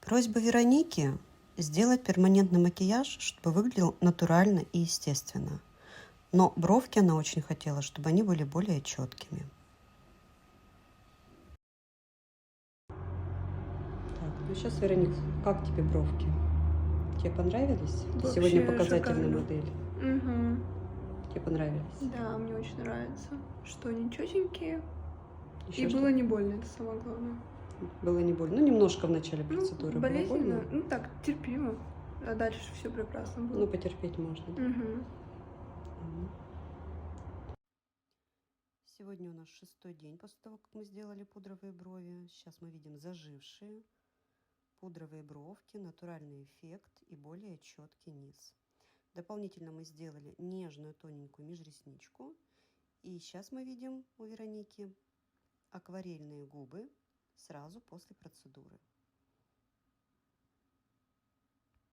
Просьба Вероники сделать перманентный макияж, чтобы выглядел натурально и естественно. Но бровки она очень хотела, чтобы они были более четкими. Так, ну сейчас, Вероника, как тебе бровки? Тебе понравились? Ты сегодня Вообще показательная шикарно. модель. Угу. Тебе понравились? Да, мне очень нравится, что они четенькие. И Еще было что-то? не больно, это самое главное. Было не больно. Ну, немножко в начале Ну, процедуры было больно. болезненно, ну так, терпимо. А дальше все прекрасно было. Ну, потерпеть можно, да? Угу. Мгм. Сегодня у нас 6-й день после того, как мы сделали пудровые брови. Сейчас мы видим зажившие пудровые бровки, натуральный эффект и более четкий низ. Дополнительно мы сделали нежную тоненькую межресничку. И сейчас мы видим у Вероники акварельные губы сразу после процедуры.